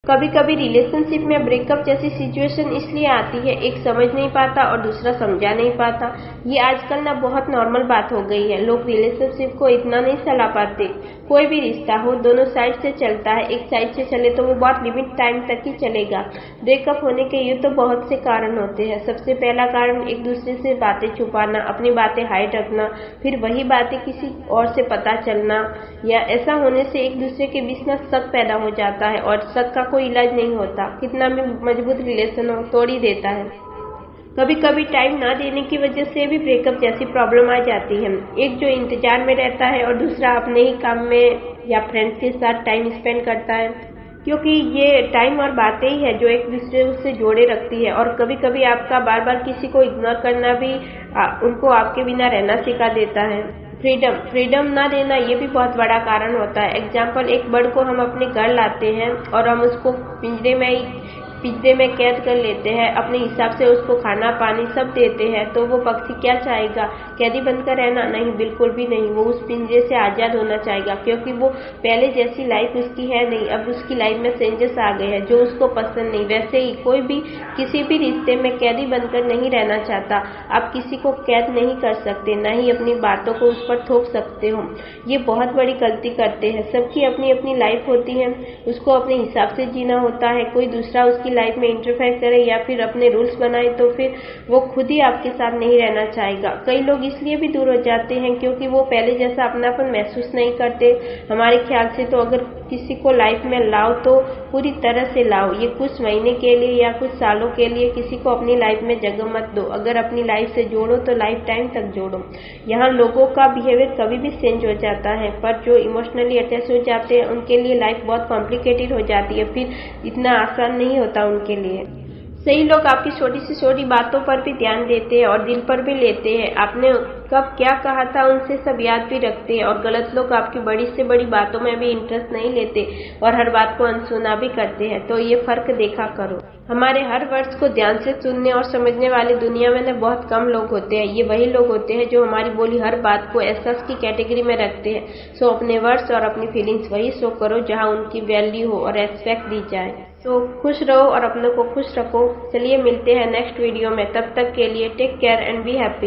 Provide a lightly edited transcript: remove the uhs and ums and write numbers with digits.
कभी कभी रिलेशनशिप में ब्रेकअप जैसी सिचुएशन इसलिए आती है, एक समझ नहीं पाता और दूसरा समझा नहीं पाता। ये आजकल ना बहुत नॉर्मल बात हो गई है। लोग रिलेशनशिप को इतना नहीं सलाह पाते। कोई भी रिश्ता हो दोनों साइड से चलता है, एक साइड से चले तो वो बहुत लिमिट टाइम तक ही चलेगा। ब्रेकअप होने के ये तो बहुत से कारण होते हैं। सबसे पहला कारण एक दूसरे से बातें छुपाना, अपनी बातें हाइड रखना, फिर वही बातें किसी और से पता चलना, या ऐसा होने से एक दूसरे के बीच ना शक पैदा हो जाता है और शक का कोई इलाज नहीं होता। कितना भी मजबूत रिलेशन हो तोड़ ही देता है। कभी कभी टाइम ना देने की वजह से भी ब्रेकअप जैसी प्रॉब्लम आ जाती है। एक जो इंतजार में रहता है और दूसरा अपने ही काम में या फ्रेंड्स के साथ टाइम स्पेंड करता है, क्योंकि ये टाइम और बातें ही है जो एक दूसरे से जोड़े रखती है। और कभी कभी आपका बार बार किसी को इग्नोर करना भी उनको आपके बिना रहना सिखा देता है। फ्रीडम ना देना ये भी बहुत बड़ा कारण होता है। एग्जाम्पल, एक बर्ड को हम अपने घर लाते हैं और हम उसको पिंजरे में कैद कर लेते हैं, अपने हिसाब से उसको खाना पानी सब देते हैं, तो वो पक्षी क्या चाहेगा? कैदी बनकर रहना? नहीं, बिल्कुल भी नहीं। वो उस पिंजरे से आजाद होना चाहेगा, क्योंकि वो पहले जैसी लाइफ उसकी है नहीं। अब उसकी लाइफ में चेंजेस आ गए हैं जो उसको पसंद नहीं। वैसे ही कोई भी किसी भी रिश्ते में कैदी बनकर नहीं रहना चाहता। आप किसी को कैद नहीं कर सकते, न ही अपनी बातों को उस पर थोप सकते हो। ये बहुत बड़ी गलती करते हैं। सबकी अपनी अपनी लाइफ होती है, उसको अपने हिसाब से जीना होता है। कोई दूसरा उसकी लाइफ में इंटरफेयर करे या फिर अपने रूल्स बनाए तो फिर वो खुद ही आपके साथ नहीं रहना चाहेगा। कई लोग इसलिए भी दूर हो जाते हैं क्योंकि वो पहले जैसा अपनापन महसूस नहीं करते। हमारे ख्याल से तो अगर किसी को लाइफ में लाओ तो पूरी तरह से लाओ। ये कुछ महीने के लिए या कुछ सालों के लिए किसी को अपनी लाइफ में जगह मत दो। अगर अपनी लाइफ से जोड़ो तो लाइफ टाइम तक जोड़ो। यहाँ लोगों का बिहेवियर कभी भी चेंज हो जाता है, पर जो इमोशनली अटैच हो जाते हैं उनके लिए लाइफ बहुत कॉम्प्लिकेटेड हो जाती है, फिर इतना आसान नहीं होता उनके लिए। सही लोग आपकी छोटी से छोटी बातों पर भी ध्यान देते हैं और दिल पर भी लेते हैं। आपने कब क्या कहा था उनसे सब याद भी रखते हैं। और गलत लोग आपकी बड़ी से बड़ी बातों में भी इंटरेस्ट नहीं लेते और हर बात को अनसुना भी करते हैं। तो ये फर्क देखा करो। हमारे हर वर्ड्स को ध्यान से सुनने और समझने वाले दुनिया में न बहुत कम लोग होते हैं। ये वही लोग होते हैं जो हमारी बोली हर बात को एहसास की कैटेगरी में रखते हैं। सो अपने वर्ड्स और अपनी फीलिंग्स वही शो करो जहाँ उनकी वैल्यू हो और रेस्पेक्ट दी जाए। तो खुश रहो और अपनों को खुश रखो। चलिए मिलते हैं नेक्स्ट वीडियो में। तब तक के लिए take care and be happy.